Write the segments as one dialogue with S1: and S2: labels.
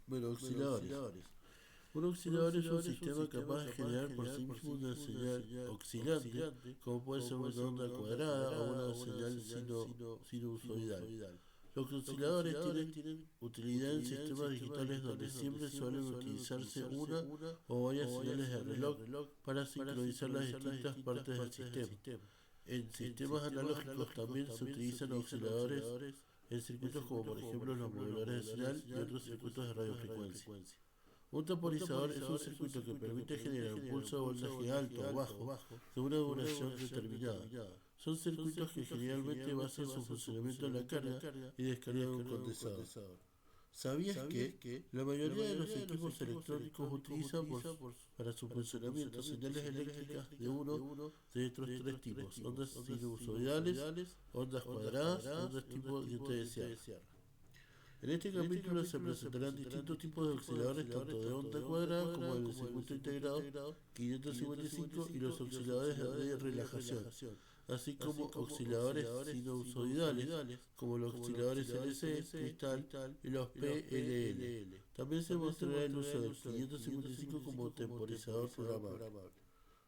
S1: Bueno, auxiliadores. Un auxiliador es un sistema capaz de generar por sí mismo una señal oscilante, como puede ser una onda cuadrada o una señal sinusoidal. Los osciladores tienen utilidad en sistemas digitales donde siempre suelen utilizarse una o varias señales de reloj para sincronizar las distintas partes del sistema. En sistemas analógicos también se utilizan osciladores en circuitos como por ejemplo los moduladores de señal y otros circuitos de radiofrecuencia. Un temporizador es un circuito que permite generar un pulso de voltaje alto o bajo de una duración determinada. Son circuitos que generalmente basan su funcionamiento en la carga y descarga de un condensador. ¿Sabías que la mayoría de los equipos electrónicos utilizan para su funcionamiento señales eléctricas de uno de estos tres tipos: ondas sinusoidales, ondas cuadradas, ondas tipo diente de sierra? En este capítulo se presentarán distintos tipos de osciladores, tanto de onda cuadrada como del circuito integrado 555 y los osciladores de relajación, así como osciladores sinusoidales, como los osciladores LC, cristal y los PLL. También se mostrará el uso del 555 como temporizador programable.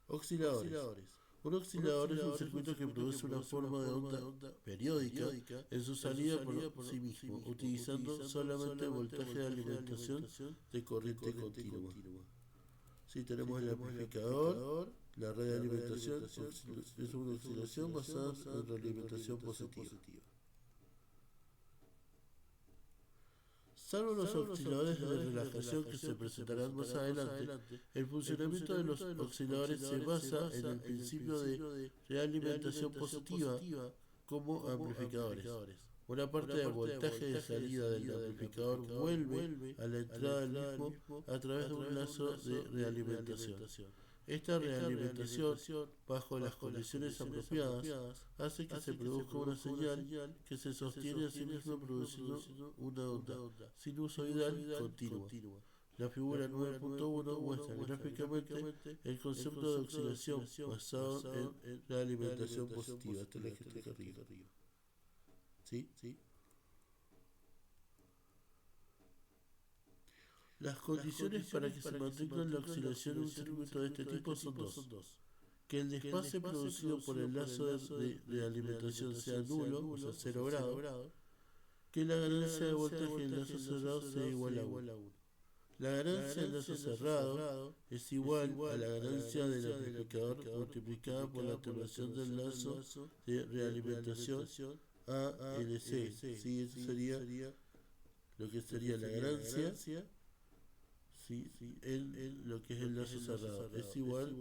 S1: Osciladores. Un oscilador es un circuito que produce una forma de onda periódica en su salida por sí mismo, utilizando solamente voltaje de alimentación de corriente continua. Si tenemos el amplificador, la red de alimentación es una oscilación basada en realimentación positiva. Salvo los osciladores de relajación que se presentarán más adelante, el funcionamiento de los osciladores se basa en el principio de realimentación positiva como amplificadores. Una parte del voltaje de salida del amplificador vuelve a la entrada del mismo a través de un lazo de realimentación. Esta realimentación, bajo las condiciones apropiadas, hace que se produzca una señal que se sostiene a sí misma produciendo una onda sinusoidal continua. La figura 9.1 muestra gráficamente el concepto de oscilación basado en la alimentación positiva. Esta es la que está acá arriba. ¿Sí? Las condiciones para que se mantenga la oscilación en un circuito de este tipo son dos: que el desfase producido por el lazo de alimentación sea nulo, o sea 0 grados, que la ganancia de voltaje en lazo cerrado sea igual a 1. La ganancia en lazo cerrado es igual a la ganancia del amplificador multiplicada por la atenuación del lazo de realimentación ALC. ¿Sí? Eso sería lo que sería la ganancia. Sí, en lo que es el lazo cerrado es igual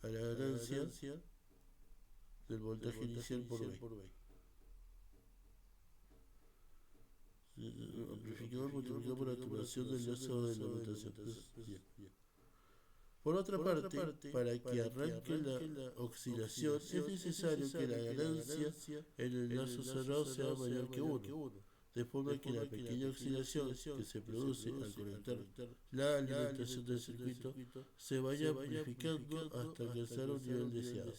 S1: a la ganancia del voltaje inicial por B. Amplificador multiplicado por la atenuación del lazo de alimentación. Bien. Por otra parte, para que arranque la oscilación es necesario que la ganancia en el lazo cerrado sea mayor que 1, de forma que la pequeña oscilación que se produce al conectar la alimentación del circuito se vaya amplificando hasta alcanzar un nivel deseado.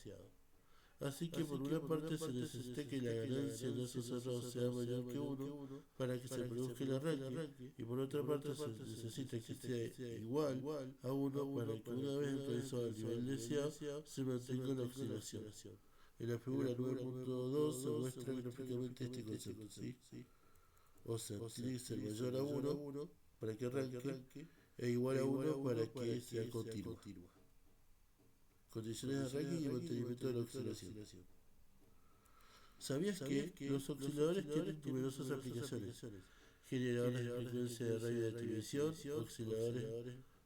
S1: Así que por una parte se necesita que la ganancia en lazo cerrado sea mayor que 1 para que se produzca el arranque, y por otra parte se necesita que sea igual a 1 para que una vez alcanzado el nivel deseado se mantenga la oscilación. En la figura 9.2 se muestra gráficamente este concepto, ¿sí? O sea, tiene que ser mayor a 1 para que arranque e igual a 1 para que sea continua. Condiciones de arranque y mantenimiento de la oscilación. ¿Sabías que los osciladores tienen numerosas aplicaciones? Generadores de frecuencia de radio de televisión, osciladores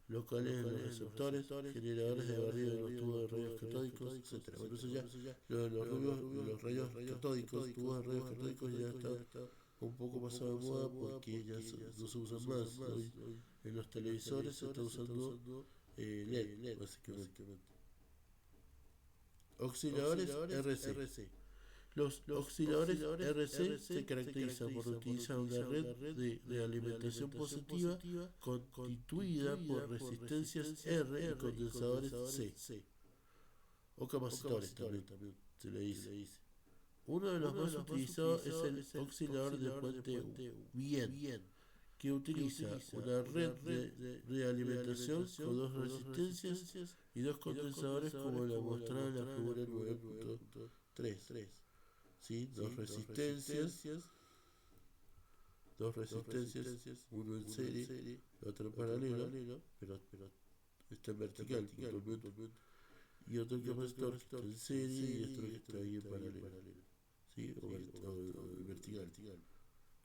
S1: locales en los receptores, generadores de barrido de los tubos de rayos catódicos, etc. Bueno, eso ya, los rayos catódicos, tubos de rayos catódicos ya está un poco pasado de moda porque ya no se usan más. Hoy en los televisores se está usando LED, básicamente. Osciladores RC. Los osciladores RC se caracterizan por utilizar una red de alimentación positiva constituida por resistencias R y condensadores C, o capacitores también se le dice. Uno de los más utilizados es el oscilador de puente U, bien, que utiliza una red de realimentación con dos resistencias y dos condensadores como la mostrada en la figura 9.3. ¿Sí? Dos resistencias, uno en serie, otro en paralelo, pero está en vertical, y otro capacitor que está en serie y otro que está ahí en paralelo, ¿sí? o vertical,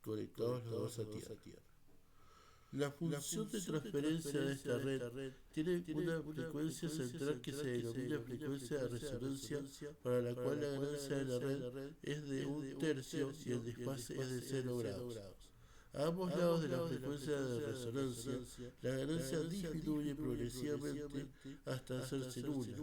S1: conectados los dos a tierra. La función de transferencia de esta red tiene una frecuencia central que se denomina frecuencia de resonancia, para la cual la ganancia de la red es de 1/3 y el desfase es de 0 grados. A ambos lados de la frecuencia de resonancia, la ganancia disminuye progresivamente hasta hacerse nula,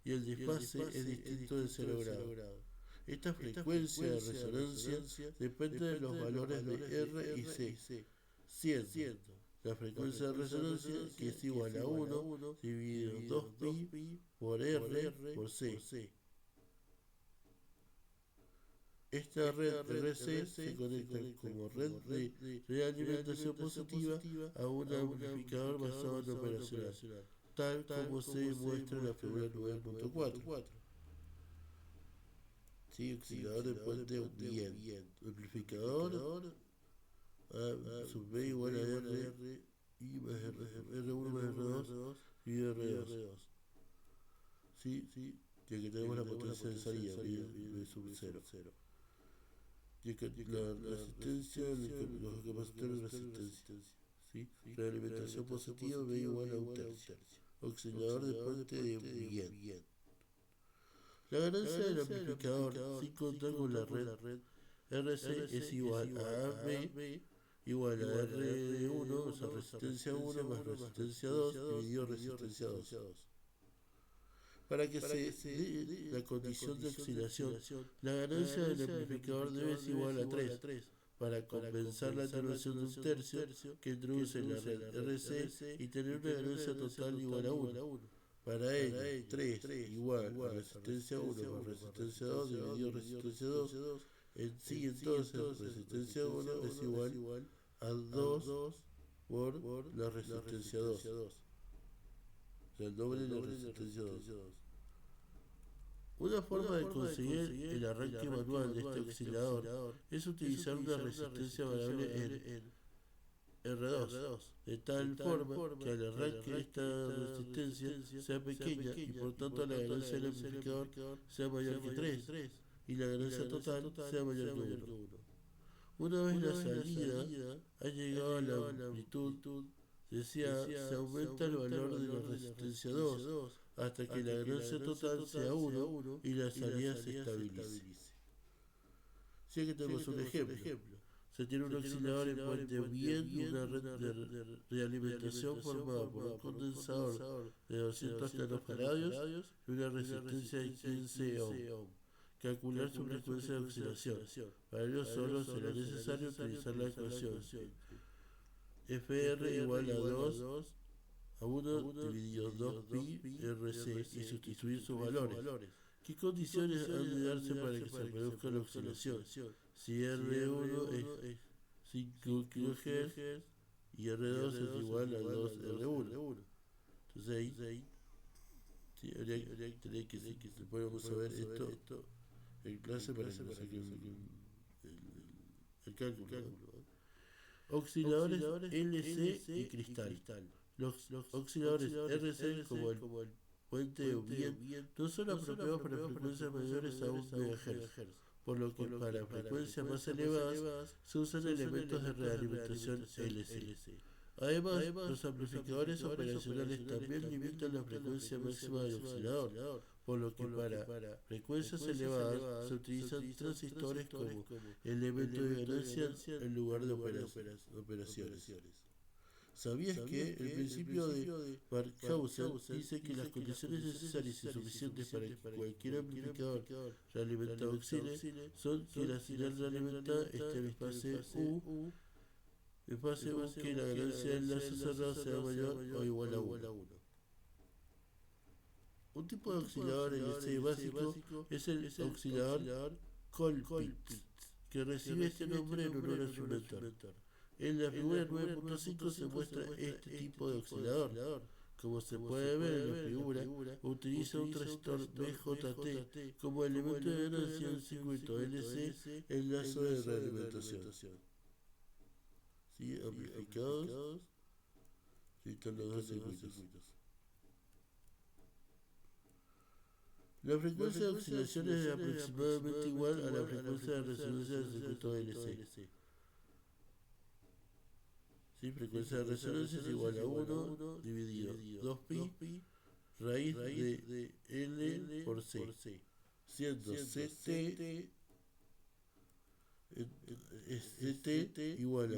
S1: y el desfase es distinto de 0 grados. Esta frecuencia de resonancia depende de los valores de R y C, siendo la frecuencia de resonancia, que es igual a 1 dividido 2pi por R por C. Esta red RC se conecta como red de realimentación positiva a un amplificador basado en operacional, tal como se muestra en la figura 9.4. Sí, oscilador de puente bien. Amplificador sub B igual a R y más R1 más R2 y R2. Sí, ya que tenemos la potencia de salida, B sub 0. Y la resistencia, los capacitores de resistencia. ¿Sí? Realimentación positiva, B igual a 1/3. Oscilador de puente de bien. La ganancia del amplificador, sin contar con la red RC, es igual a B igual a R1, o sea, resistencia 1 más resistencia 2 dividido resistencia 2. Para que se dé la condición de oscilación, la ganancia del amplificador debe ser igual a 3, para compensar la atenuación de 1/3 que introduce la red RC y tener una ganancia total igual a 1. Para ello, 3 igual a resistencia 1 más resistencia 2 dividido resistencia 2. Entonces resistencia 1 es igual a 2 por la resistencia 2. O sea, el doble de la resistencia 2. Una forma de conseguir el arranque manual de este oscilador es utilizar una resistencia variable en R2, de tal forma que al arranque esta resistencia sea pequeña y por tanto la ganancia del amplificador sea mayor que 3 y la ganancia total sea mayor que 1. Una vez la salida ha llegado a la amplitud deseada, se aumenta el valor de la resistencia 2 hasta que la ganancia total sea 1 y la salida se estabilice. Si aquí tenemos un ejemplo. Se tiene un oscilador en puente bien y una red de realimentación formada por un condensador de 200 nanofaradios y una resistencia de 15 ohm. Calcular su frecuencia de oscilación. Para ello solo será necesario utilizar la ecuación FR igual a 2 a 1 dividido 2pi RC y sustituir sus valores. ¿Qué condiciones han de darse para que se produzca la oscilación? Si R1 es 5 kHz y R2 es igual a 2 R1. Entonces ahí sí, habría que podemos saber esto en clase para que nos saquen el cálculo. Osciladores LC y cristal. Los osciladores RC, como el puente o bien, no son apropiados para frecuencias mayores a 1 MHz, por lo que para frecuencias más elevadas se usan elementos de realimentación LC. Además, los amplificadores operacionales también limitan la frecuencia máxima del oscilador, por lo que para frecuencias elevadas se utilizan transistores como elemento de ganancia en lugar de operaciones. ¿Sabías que el principio de Barkhausen dice que las condiciones necesarias y suficientes para que cualquier amplificador realimentado oscile son que la señal realimentada esté en fase U, que la ganancia del enlace cerrado sea mayor o igual a 1? Un tipo de oscilador LC básico es el oscilador Colpitts, que recibe este nombre en honor a su inventor. En la figura 9.5 se muestra este tipo de oscilador. Como se puede ver en la figura, utiliza un transistor BJT como elemento de ganancia en circuito LC en lazo de realimentación. ¿Sí? Amplificados. Sí, están los dos circuitos. La frecuencia de oscilación es aproximadamente igual a la frecuencia de resonancia del circuito LC. ¿Sí? Frecuencia de resonancia es igual a 1 dividido 2pi raíz de L por C, siendo CT igual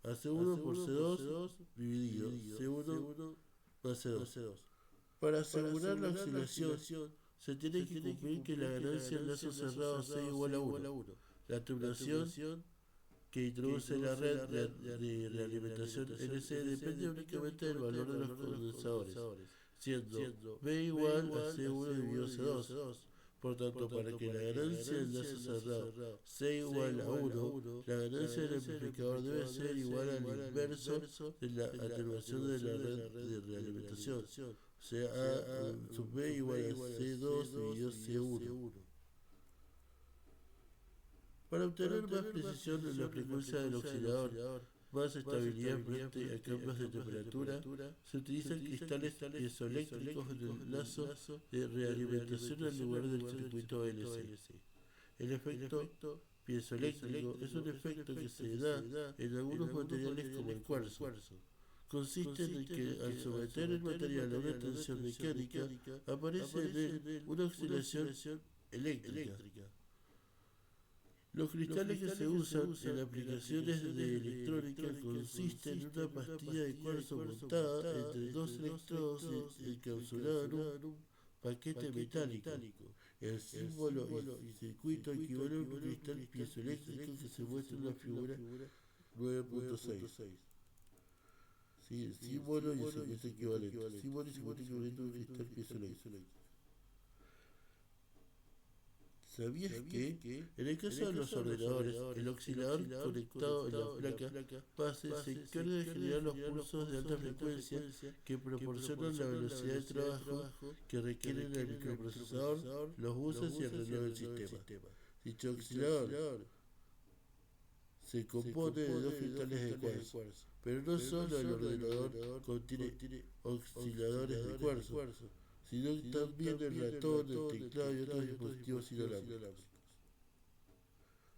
S1: a C1 por C2 dividido C1 más C2. Para asegurar la oscilación se tiene que cumplir que la ganancia en lazo cerrado sea igual a 1. La tubulación que introduce la red de realimentación LC depende únicamente del valor de los condensadores, siendo B igual a C1 dividido C2. Por tanto, para que la ganancia del lazo cerrado sea igual a 1, la ganancia del amplificador debe ser igual al inverso de la atenuación de la red de realimentación, o sea, A sub B igual a C2 dividido C1. Para obtener más precisión en la frecuencia del oscilador, más estabilidad frente a cambios de temperatura, se utilizan cristales piezoeléctricos en el lazo de realimentación en lugar del circuito LC. El efecto piezoeléctrico es un efecto que se da en algunos materiales como el cuarzo. Consiste en que al someter el material a una tensión mecánica aparece en él una oscilación eléctrica. Los cristales que se usan en aplicaciones de electrónica consisten en una pastilla de cuarzo montada entre dos electrodos encapsulada en un paquete metálico. El símbolo y circuito equivale a un cristal piezoeléctrico que se muestra en la figura 9.6. Sí, el símbolo y el circuito equivalente. Símbolo y circuito equivalente a un cristal piezoeléctrico. ¿Sabías que, en el caso de los ordenadores, el oscilador conectado en la placa base se encarga de generar los pulsos de alta frecuencia que proporcionan la velocidad de trabajo que requieren el microprocesador, los buses y el reloj del sistema? Dicho oscilador se compone de dos cristales de cuarzo, pero no solo el ordenador contiene osciladores de cuarzo, sino también el ratón, el teclado y otros dispositivos inalámbricos.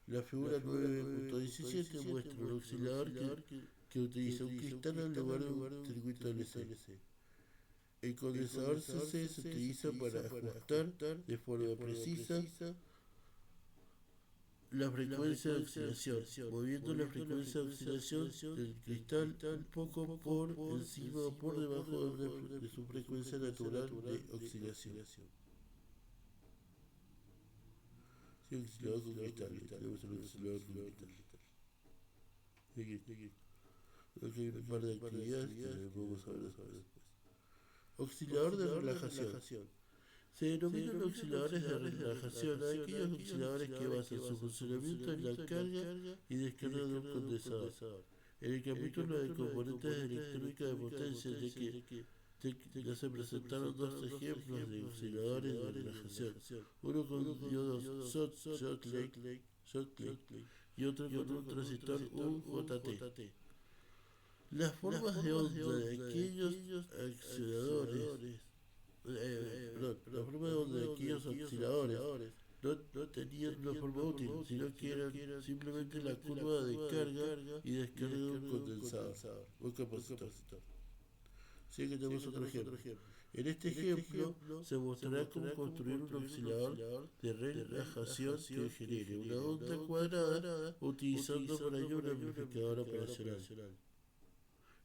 S1: La figura 9.17 muestra un oscilador que utiliza un cristal en lugar de un circuito LC. El condensador CC se utiliza para ajustar de forma precisa la frecuencia de oscilación, moviendo la frecuencia de oscilación del cristal un poco por encima o por debajo de su frecuencia natural de oscilación. Sí, oscilador con cristal, tenemos un oscilador con cristal. Aquí hay un par de actividades que vamos a ver después. Oscilador de relajación. Se denominan osciladores de relajación a aquellos osciladores que basan su funcionamiento en la carga y descarga de un condensador. En el capítulo de componentes de electrónica de potencia, ya se presentaron dos ejemplos de osciladores de relajación, uno con diodos Shortlake y otro con un transistor UJT. Las formas de onda de aquellos osciladores la forma de aquellos osciladores no tenían una forma útil, sino que eran simplemente la curva de carga y descarga de un condensador, un capacitor. Así que tenemos otro ejemplo. En este ejemplo se mostrará cómo construir un oscilador de relajación que genere una onda cuadrada utilizando para ello un amplificador operacional.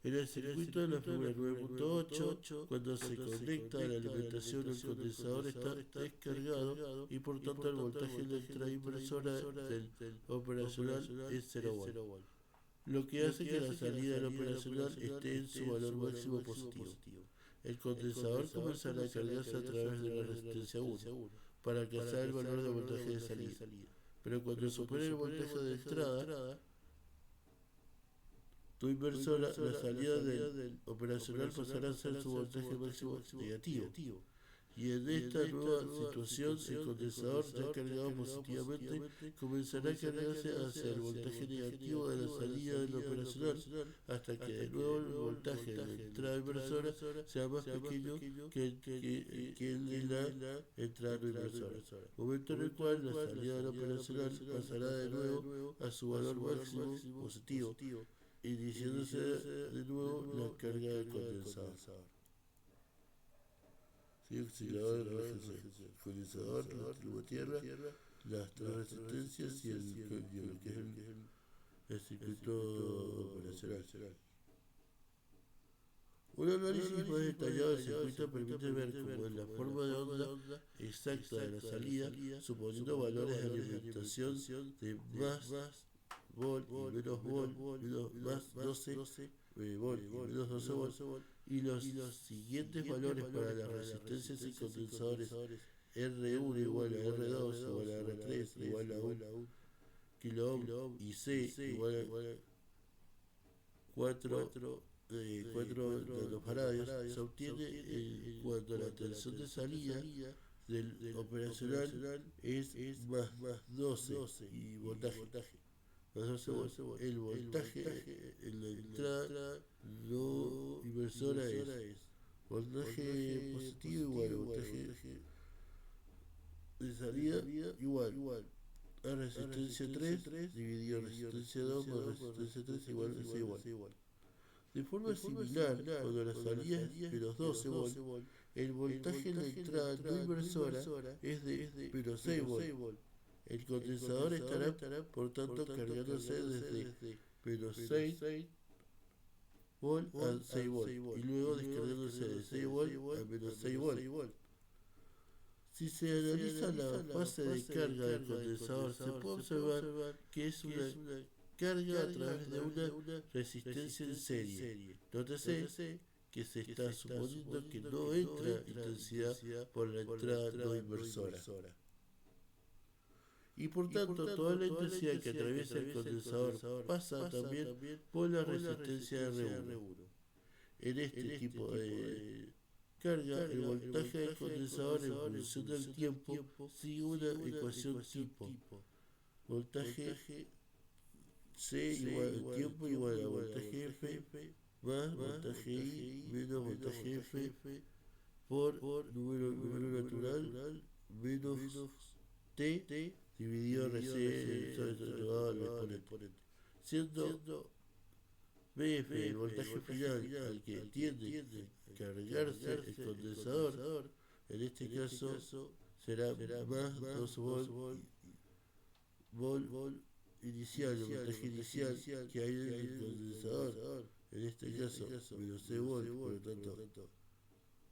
S1: En el circuito de la figura 9.8, cuando se conecta a la alimentación, el condensador está descargado y por tanto el voltaje de la inversora del operacional es 0 volt, lo que hace que la salida del operacional esté en su valor máximo positivo. El condensador comenzará a cargarse a través de la resistencia 1 para alcanzar el valor de voltaje de salida, pero cuando supere el voltaje de entrada, tu inversora, la salida del operacional pasará a ser su voltaje máximo negativo. Y en esta nueva situación, el condensador ya cargado positivamente comenzará a cargarse hacia el voltaje negativo de la salida del operacional, hasta que de nuevo el voltaje de la entrada inversora sea más pequeño que el de la entrada no inversora, momento en el cual la salida del operacional pasará de nuevo a su valor máximo positivo, iniciándose de nuevo la carga del condensador. Sí, oscilador, condensador, la tierra, las tres resistencias y el que es el circuito operacional. Un análisis más detallado del circuito permite ver cómo en la forma de onda exacta de la salida, suponiendo valores de alimentación de más volt y menos volt, más 12 volt y menos 12 volt, y los siguientes valores para las resistencias y condensadores R1 igual a R2 igual a R3 igual a 1 kilo ohm y C igual a 4 nanofaradios, se obtiene cuando la tensión de salida del operacional es más 12 y voltaje. El voltaje en la entrada no inversora es voltaje positivo igual a voltaje de salida igual a resistencia 3 dividido resistencia 2 por resistencia 3 igual a igual. De forma similar, cuando la salida es de los 12 volt, el voltaje en la entrada no inversora es de menos 6 volt. El condensador estará, por tanto, cargándose desde menos 6 volt a 6 volt y luego descargándose de 6 volt a menos 6 volt. Si se analiza la fase de carga del condensador, se puede observar que es una carga a través de una resistencia en serie. Nótese que se está suponiendo que no entra intensidad por la entrada no inversora. Y por tanto, toda la intensidad que atraviesa el condensador pasa también por la resistencia R1. En este tipo de carga, el voltaje del condensador en función del tiempo sigue una ecuación tipo. Voltaje C igual al tiempo igual a voltaje F más voltaje I menos voltaje F por número natural menos T dividido RC elevado al exponente, siendo BF el voltaje final al que tiende a cargarse el condensador. En este caso será más 2 volt inicial, el voltaje inicial que hay en el condensador. En este caso menos 6 volt, por lo tanto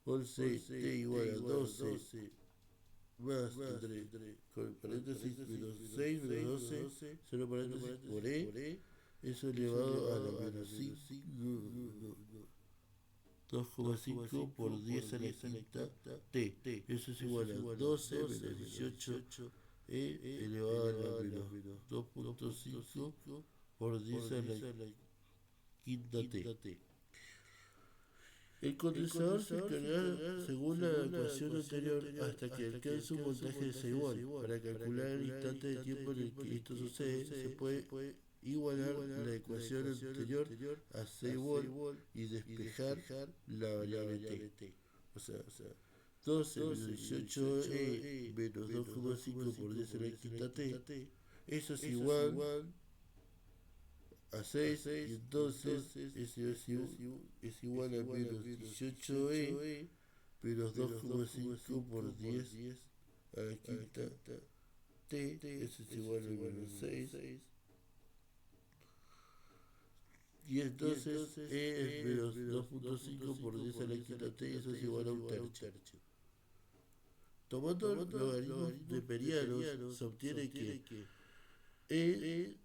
S1: volt C T igual a 12 más tendré con paréntesis menos 6 menos 12 0 paréntesis por E, eso elevado a la menos 2,5 por 10 a la quinta T, eso es igual a 12 menos 18 elevado a la menos 2,5 por 10 a la quinta T. El condensador se cargará según la ecuación anterior hasta que alcance un voltaje de 6 volt. Para calcular el instante de tiempo en el que esto sucede, se puede igualar la ecuación anterior a 6 volt y despejar la variable T. O sea, 12 menos 18 menos 2,5 por 10 a la quinta T. Eso es igual a 6 y entonces es igual a menos 18 menos 2,5 por 10 a la quinta T, eso es igual a menos 6 y entonces es menos 2,5 por 10 a la quinta T, eso es igual a un tercio. Tomando logaritmos neperianos se obtiene que E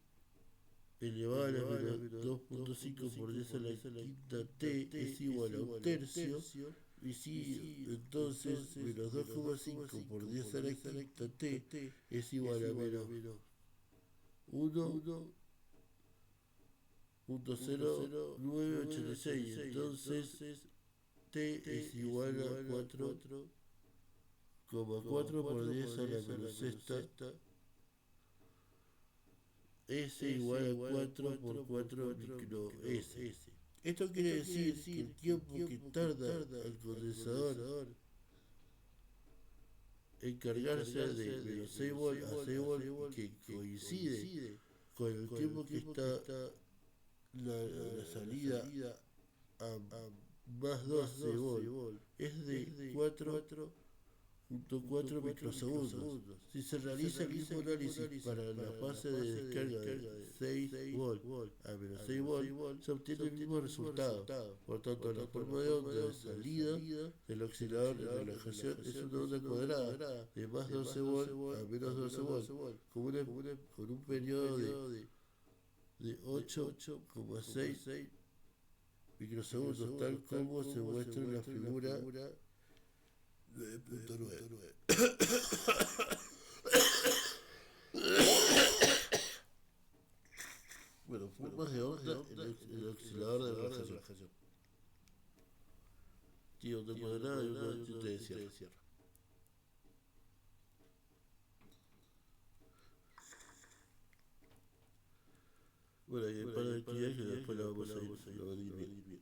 S1: elevado a la menos 2,5 por 10 a la quinta T es igual a un tercio, y si entonces menos 2,5 por 10 a la quinta T es igual a menos 1.0986. Entonces t es igual a 4,4 por 10 a la menos sexta. S igual a 4 por 4 micro S. Esto quiere decir que el tiempo que tarda el condensador en cargarse de los 6 volt a 6 volt, que coincide con el tiempo que está la salida a más 12 volt, es de 4.4 microsegundos. Si se realiza el mismo análisis para la fase de descarga de 6 volt a menos 6 volt, se obtiene el mismo resultado. Por tanto, la forma de onda de salida del oscilador de relajación es una onda cuadrada de más 12 volt a menos 12 volt, con un periodo de 8,6 microsegundos, tal como se muestra en la figura 9.9. Bueno, formas de onda en el oscilador de relajación. Tío, onda cuadrada y una de cierre. Bueno, hay un par de actividades que después la vamos a ir bien.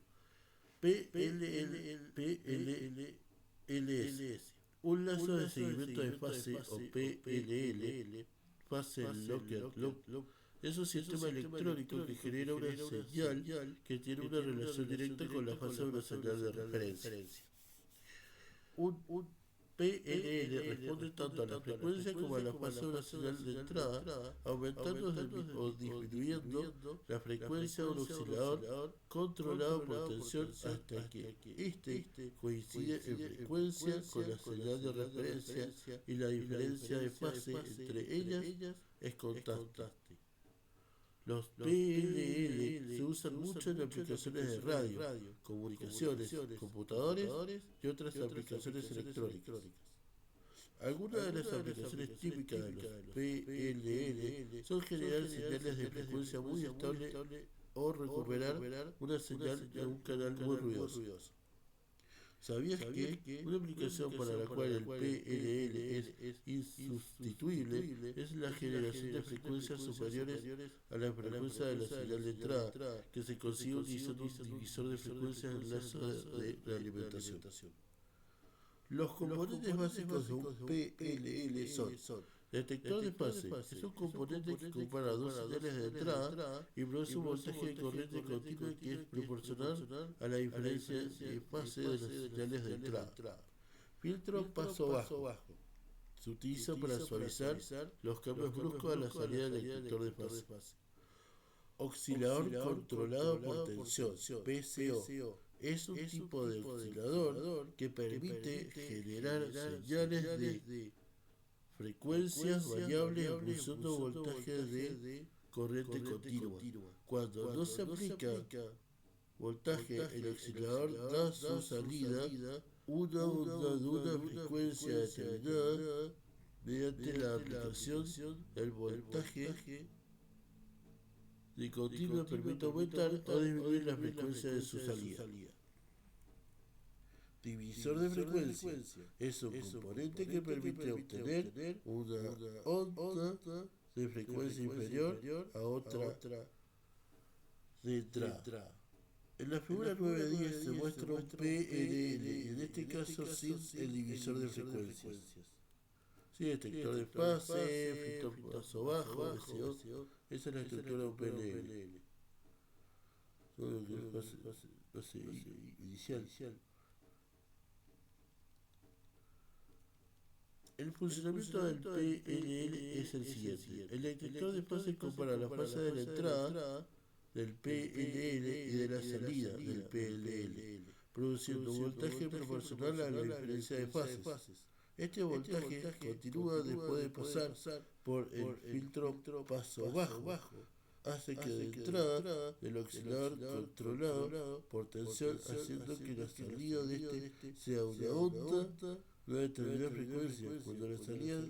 S1: PLLS. Un lazo de seguimiento de fase o PLL, Phase Locked Loop, es un sistema electrónico que genera una señal que tiene una relación directa con la fase de una señal de referencia. Un PLL responde tanto a la frecuencia como a la fase de una señal de entrada, aumentando o disminuyendo la frecuencia de un oscilador controlado por tensión hasta que este coincide en frecuencia con la señal de referencia y la diferencia de fase entre ellas es constante. Los PLL se usan mucho en aplicaciones de radio, comunicaciones, computadores y otras aplicaciones electrónicas. Algunas de las aplicaciones típicas de los PLL son generar señales de frecuencia muy estable o recuperar una señal de un canal muy ruidoso. ¿Sabías que una aplicación para la cual el PLL es insustituible es la generación de frecuencias superiores a la frecuencia de la señal de entrada, que se consigue utilizando un divisor de frecuencias en lazo de realimentación? Los componentes básicos de un PLL son: detector de fase, es un componente que compara dos señales de entrada y produce un voltaje de corriente continua que es proporcional a la diferencia de fase de las señales de entrada. Filtro paso bajo, se utiliza para suavizar los cambios bruscos a la salida del detector de fase. Oscilador controlado por tensión, PCO. Es un tipo de oscilador que permite generar señales de frecuencias variables en función de voltajes de corriente continua. Cuando no se aplica voltaje, el oscilador da su salida una onda de una frecuencia determinada mediante la aplicación del voltaje de continua permite aumentar o disminuir la frecuencia de su salida. Divisor de frecuencia es un componente que permite obtener una onda de frecuencia inferior a otra de entrada. En la figura 9.10 se muestra un PLL, en este caso sin el divisor de frecuencias. Sí, detector de fase, filtro paso bajo, SO. Esa es la estructura de un PLL. Todo lo que es fase inicial. El funcionamiento del PLL es el siguiente. El detector de fase compara la fase de la entrada del PLL y de la salida del PLL, produciendo un voltaje proporcional a la diferencia de fases. Este voltaje continúa después de pasar por el filtro paso bajo, hace que de entrada del oscilador controlado por tensión, haciendo que la salida de este sea una onda de determinada frecuencia. Cuando la salida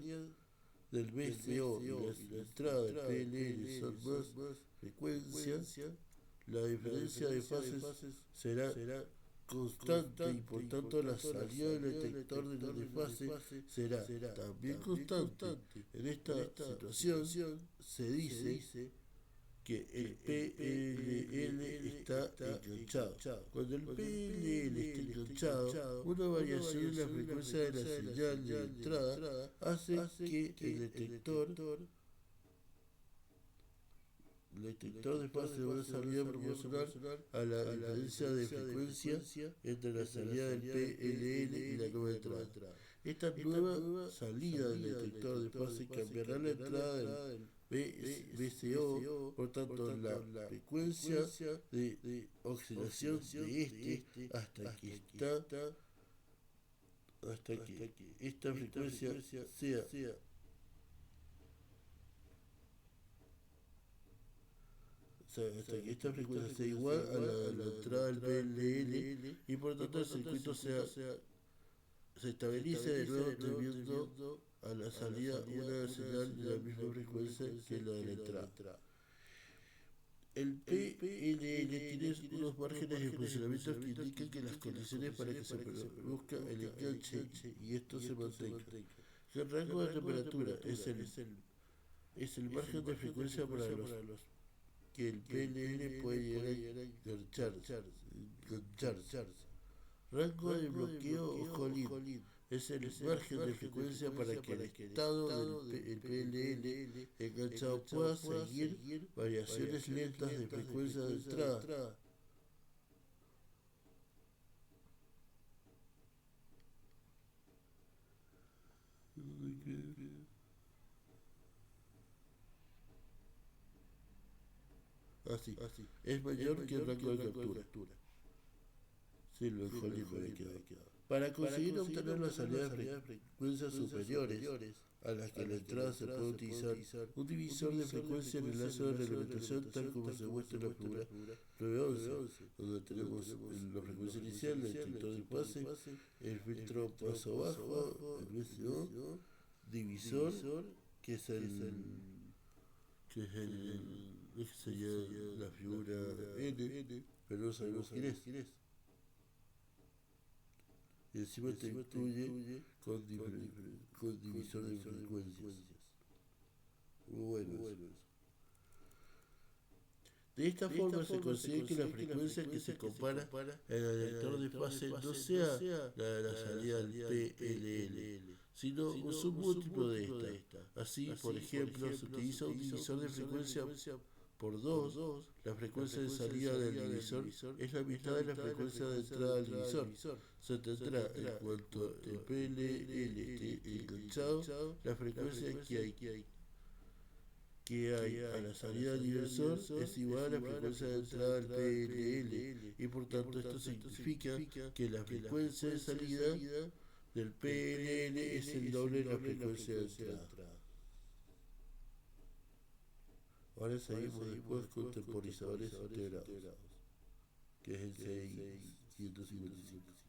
S1: del BCO y la entrada del PLL son más frecuencia, la diferencia de fases será constante y por tanto la salida del detector de la desfase será también constante. En esta situación se dice que el PLL está enganchado. Cuando el PLL está enganchado, una variación en la frecuencia de la señal de entrada hace que el detector de fase de una salida proporcional a la diferencia de frecuencia entre la salida del PLL y la nueva entrada. Esta nueva salida del detector de fase cambiará la entrada del BCO, por tanto la frecuencia de oscilación de hasta que esta frecuencia sea hasta que esta frecuencia sea igual a la de la entrada del PLL y por tanto el circuito se estabilice de nuevo teniendo a la salida una señal de la misma frecuencia que la de la entrada. El PLL tiene unos márgenes de funcionamiento que indican que las condiciones para que se produzca el enganche y esto se mantenga. El rango de temperatura es el margen de frecuencia para los que el PLL puede llegar a engancharse. Rango de bloqueo o hold-in es el margen de frecuencia para que el estado del PLL enganchado pueda seguir variaciones lentas de frecuencia de entrada. Así, es mayor que el rango de captura. Sí, lo dejó libre de quedado. Para conseguir obtener la salida de frecuencias superiores a las que la entrada se puede utilizar un divisor de frecuencia en el lazo de reglamentación tal como se muestra en la figura 911, donde tenemos la frecuencia inicial, el detector de pase, el filtro paso bajo, el VCO, divisor, que sería la figura N, pero no sabemos quién es. Y encima te incluye con divisor de frecuencias. Muy bueno eso. De esta forma se consigue que la frecuencia que se compara en el detector de fase no sea la de la salida del PLL, sino un submúltiplo de esta. Así, por ejemplo, se utiliza un divisor de frecuencia por 2, la frecuencia de salida del divisor es la mitad de la frecuencia de entrada del divisor. Se tendrá, en cuanto el PLL esté enganchado, la frecuencia que hay a la salida del divisor es igual a la frecuencia de entrada del PLL y por tanto esto significa que la frecuencia de salida del PLL es el doble de la frecuencia de entrada. Ahora seguimos después con temporizadores integrados, que es el 6155.